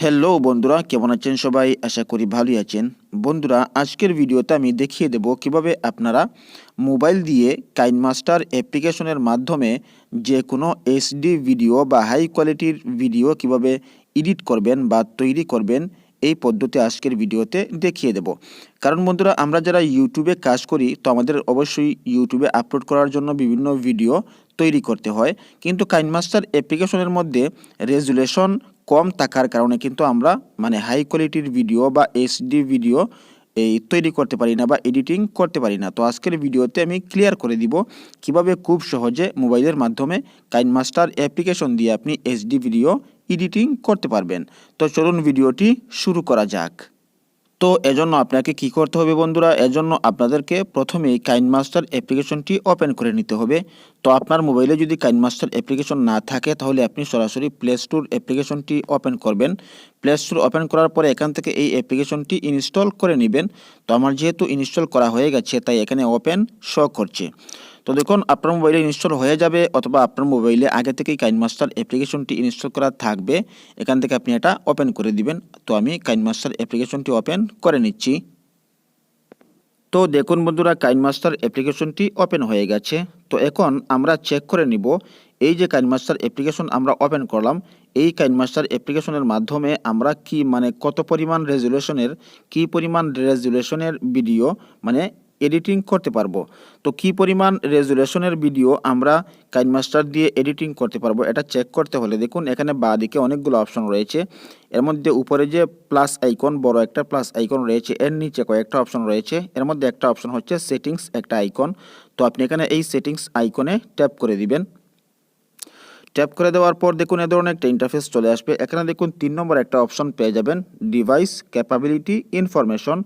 Hello বন্ধুরা, কেমন আছেন সবাই? আশা করি ভালোই আছেন। বন্ধুরা, আজকের ভিডিওতে আমি দেখিয়ে দেব কিভাবে আপনারা মোবাইল দিয়ে কাইনমাস্টার অ্যাপ্লিকেশনের মাধ্যমে যে কোনো এইচডি ভিডিও বা হাই কোয়ালিটির ভিডিও কিভাবে এডিট করবেন বা তৈরি করবেন, এই পদ্ধতি আজকের ভিডিওতে দেখিয়ে দেব। কারণ বন্ধুরা, আমরা যারা ইউটিউবে কাজ করি, তো আমাদের অবশ্যই ইউটিউবে আপলোড করার জন্য বিভিন্ন ভিডিও তৈরি করতে হয়, কিন্তু কাইনমাস্টার অ্যাপ্লিকেশনের মধ্যে রেজুলেশন কম থাকার কারণে কিন্তু আমরা হাই কোয়ালিটির ভিডিও বা এইচডি ভিডিও তৈরি করতে পারি না বা এডিটিং করতে পারি না। তো আজকের ভিডিওতে আমি ক্লিয়ার করে দিব কিভাবে খুব সহজে মোবাইলের মাধ্যমে কাইনমাস্টার অ্যাপ্লিকেশন দিয়ে আপনি এইচডি ভিডিও এডিটিং করতে পারবেন। তো চলুন ভিডিওটি শুরু করা যাক। তো এজন্য আপনাকে কি করতে হবে বন্ধুরা? এজন্য আপনাদেরকে প্রথমেই কাইনমাস্টার অ্যাপ্লিকেশনটি ওপেন করে নিতে হবে। তো আপনার মোবাইলে যদি কাইনমাস্টার অ্যাপ্লিকেশন না থাকে, তাহলে আপনি সরাসরি প্লে স্টোর অ্যাপ্লিকেশনটি ওপেন করবেন। প্লে স্টোর ওপেন করার পরে এখান থেকে এই অ্যাপ্লিকেশনটি ইনস্টল করে নেবেন। তো আমার যেহেতু ইনস্টল করা হয়ে গেছে, তাই এখানে ওপেন শো করছে। তো দেখুন, আপনার মোবাইলে ইনস্টল হয়ে যাবে, অথবা আপনার মোবাইলে আগে থেকেই কাইনমাস্টার অ্যাপ্লিকেশনটি ইনস্টল করা থাকবে। এখান থেকে আপনি এটা ওপেন করে দিবেন। তো আমি কাইনমাস্টার অ্যাপ্লিকেশনটি ওপেন করে নিচ্ছি। তো দেখুন বন্ধুরা, কাইনমাস্টার অ্যাপ্লিকেশনটি ওপেন হয়ে গেছে। তো এখন আমরা চেক করে নিব এই যে কাইনমাস্টার অ্যাপ্লিকেশন আমরা ওপেন করলাম, এই কাইনমাস্টার অ্যাপ্লিকেশনের মাধ্যমে আমরা কত পরিমাণ রেজুলেশনের ভিডিও এডিটিং করতে পারবো। তো কি পরিমাণ রেজুলেশনের ভিডিও আমরা কাইনমাস্টার দিয়ে এডিটিং করতে পারবো, এটা চেক করতে হলে দেখুন এখানে বাঁদিকে অনেকগুলো অপশন রয়েছে। এর মধ্যে উপরে যে প্লাস আইকন, বড় একটা প্লাস আইকন রয়েছে, এর নিচে কয়েকটা অপশন রয়েছে। এর মধ্যে একটা অপশন হচ্ছে সেটিংস, একটা আইকন। তো আপনি এখানে এই সেটিংস আইকনে ট্যাপ করে দিবেন। ট্যাপ করে দেওয়ার পর দেখুন এ ধরনের একটা ইন্টারফেস চলে আসবে। এখানে দেখুন 3 নম্বর একটা অপশন পেয়ে যাবেন, ডিভাইস ক্যাপাবিলিটি ইনফরমেশন।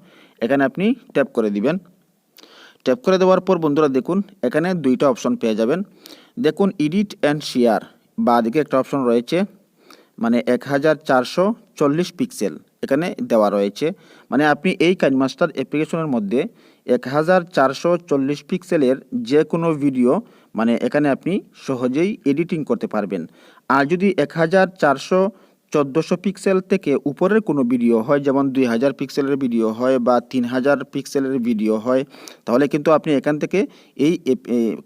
এখানে আপনি ট্যাপ করে দিবেন। ট্যাপ করে দেওয়ার পর বন্ধুরা দেখুন এখানে 2টা অপশন পেয়ে যাবেন। দেখুন এডিট অ্যান্ড শেয়ার, বাঁদিকে একটা অপশন রয়েছে 1440 পিক্সেল এখানে দেওয়া রয়েছে। আপনি এই কাইনমাস্টার অ্যাপ্লিকেশনের মধ্যে 1440 পিক্সেলের যে কোনো ভিডিও এখানে আপনি সহজেই এডিটিং করতে পারবেন। আর যদি 1400 পিক্সেল থেকে উপরের কোনো ভিডিও হয়, যেমন 2000 পিক্সেলের ভিডিও হয় বা 3000 পিক্সেলের ভিডিও হয়, তাহলে কিন্তু আপনি এখান থেকে এই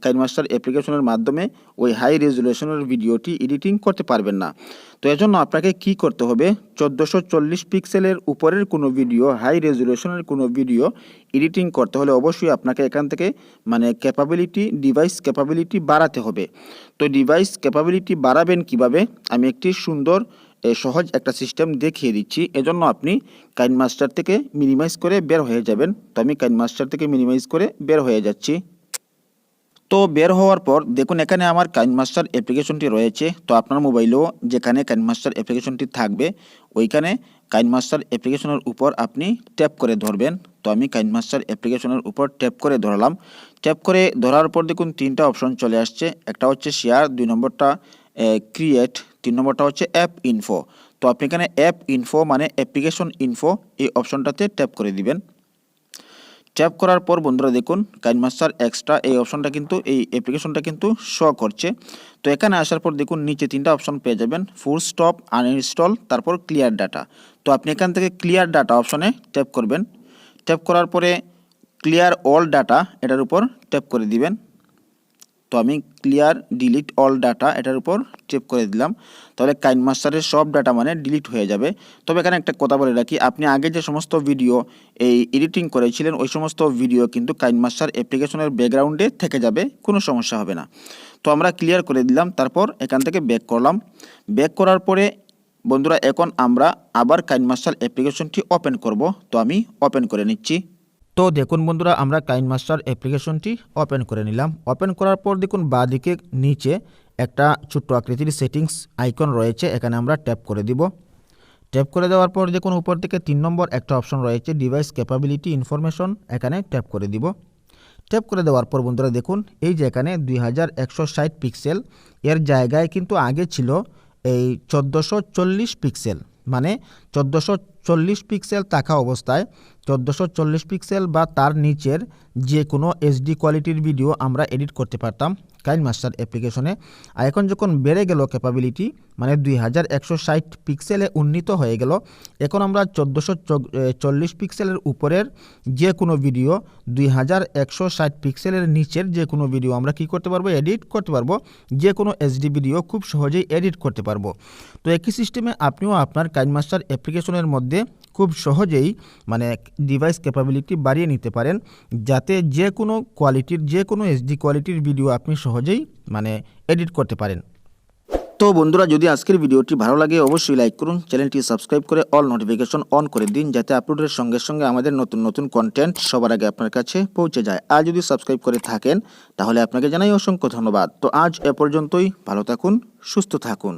কাইনমাস্টার অ্যাপ্লিকেশনের মাধ্যমে ওই হাই রেজুলেশনের ভিডিওটি এডিটিং করতে পারবেন না। তো এজন্য আপনাকে কি করতে হবে, 1440 পিক্সেলের উপরের কোনো ভিডিও, হাই রেজুলেশনের কোনো ভিডিও এডিটিং করতে হলে অবশ্যই আপনাকে এখান থেকে ডিভাইস ক্যাপাবিলিটি বাড়াতে হবে। তো ডিভাইস ক্যাপাবিলিটি বাড়াবেন কিভাবে, আমি একটি সুন্দর সহজ একটা সিস্টেম দেখিয়ে দিচ্ছি। এজন্য আপনি কাইনমাস্টার থেকে মিনিমাইজ করে বের হয়ে যাবেন। তো আমি কাইনমাস্টার থেকে মিনিমাইজ করে বের হয়ে যাচ্ছি। তো বের হওয়ার পর দেখুন এখানে আমার কাইনমাস্টার অ্যাপ্লিকেশনটি রয়েছে। তো আপনার মোবাইলেও যেখানে কাইনমাস্টার অ্যাপ্লিকেশনটি থাকবে, ওইখানে কাইনমাস্টার অ্যাপ্লিকেশনের উপর আপনি ট্যাপ করে ধরবেন। তো আমি কাইনমাস্টার অ্যাপ্লিকেশনের উপর ট্যাপ করে ধরলাম। ট্যাপ করে ধরার পর দেখুন 3টা অপশন চলে আসছে। একটা হচ্ছে শেয়ার, 2 নম্বরটা ক্রিয়েট, 3 নম্বরটা হচ্ছে অ্যাপ ইনফো। তো আপনি এখানে অ্যাপ ইনফো অ্যাপ্লিকেশন ইনফো, এই অপশনটাতে ট্যাপ করে দিবেন। ট্যাপ করার পর বন্ধুরা দেখুন কাইনমাস্টার এক্সট্রা এই অপশনটা কিন্তু, এই অ্যাপ্লিকেশনটা কিন্তু শো করছে। তো এখানে আসার পর দেখুন নিচে 3টা অপশন পেয়ে যাবেন, ফুল স্টপ, আনইনস্টল, তারপর ক্লিয়ার ডাটা। তো আপনি এখান থেকে ক্লিয়ার ডাটা অপশনে ট্যাপ করবেন। ট্যাপ করার পরে ক্লিয়ার অল ডাটা এটার উপর ট্যাপ করে দিবেন। তো আমি ক্লিয়ার ডিলিট অল ডাটা এটার উপর ট্যাপ করে দিলাম। তাহলে কাইনমাস্টারের সব ডাটা ডিলিট হয়ে যাবে। তবে এখানে একটা কথা বলে রাখি, আপনি আগে যে সমস্ত ভিডিও এডিটিং করেছিলেন, ওই সমস্ত ভিডিও কিন্তু কাইনমাস্টার অ্যাপ্লিকেশনের ব্যাকগ্রাউন্ডে থেকে যাবে, কোনো সমস্যা হবে না। তো আমরা ক্লিয়ার করে দিলাম। তারপর এখান থেকে ব্যাক করলাম। ব্যাক করার পরে বন্ধুরা এখন আমরা আবার কাইনমাস্টার অ্যাপ্লিকেশনটি ওপেন করব। তো আমি ওপেন করে নিচ্ছি। তো দেখুন বন্ধুরা, আমরা কাইনমাস্টার অ্যাপ্লিকেশনটি ওপেন করে নিলাম। ওপেন করার পর দেখুন বাঁদিকে নিচে একটা ছোট্ট আকৃতির সেটিংস আইকন রয়েছে, এখানে আমরা ট্যাপ করে দিব। ট্যাপ করে দেওয়ার পর দেখুন উপর থেকে 3 নম্বর একটা অপশন রয়েছে, ডিভাইস ক্যাপাবিলিটি ইনফরমেশন, এখানে ট্যাপ করে দিব। ট্যাপ করে দেওয়ার পর বন্ধুরা দেখুন এই যে এখানে 2160 পিক্সেল, এর জায়গায় কিন্তু আগে ছিল এই 1440 পিক্সেল। 1440 পিক্সেল থাকা অবস্থায় 1440 পিক্সেল বা তার নিচের যে কোনো এইচডি কোয়ালিটির ভিডিও আমরা এডিট করতে পারতাম কাইনমাস্টার অ্যাপ্লিকেশনে। আর এখন যখন বেড়ে গেল ক্যাপাবিলিটি, মানে 2160 পিক্সেলে উন্নীত হয়ে গেল, এখন আমরা 1440 পিক্সেলের উপরের যে কোনো ভিডিও, 2160 পিক্সেলের নিচের যে কোনো ভিডিও আমরা কি করতে পারবো, এডিট করতে পারবো। যে কোনো এইচডি ভিডিও খুব সহজেই এডিট করতে পারবো। তো একই সিস্টেমে আপনিও আপনার কাইনমাস্টার অ্যাপ্লিকেশনের মধ্যে খুব সহজেই মানে ডিভাইস ক্যাপাবিলিটি বাড়িয়ে নিতে পারেন, যাতে যে কোনো কোয়ালিটির, যে কোনো এইচডি কোয়ালিটির ভিডিও আপনি সহজেই মানে এডিট করতে পারেন। তো বন্ধুরা, যদি আজকের ভিডিওটি ভালো লাগে অবশ্যই লাইক করুন, চ্যানেলটি সাবস্ক্রাইব করে অল নোটিফিকেশন অন করে দিন, যাতে আপলোডের সঙ্গে সঙ্গে আমাদের নতুন নতুন কন্টেন্ট সবার আগে আপনার কাছে পৌঁছে যায়। আর যদি সাবস্ক্রাইব করে থাকেন তাহলে আপনাকে জানাই অসংখ্য ধন্যবাদ। তো আজ এ পর্যন্তই, ভালো থাকুন, সুস্থ থাকুন।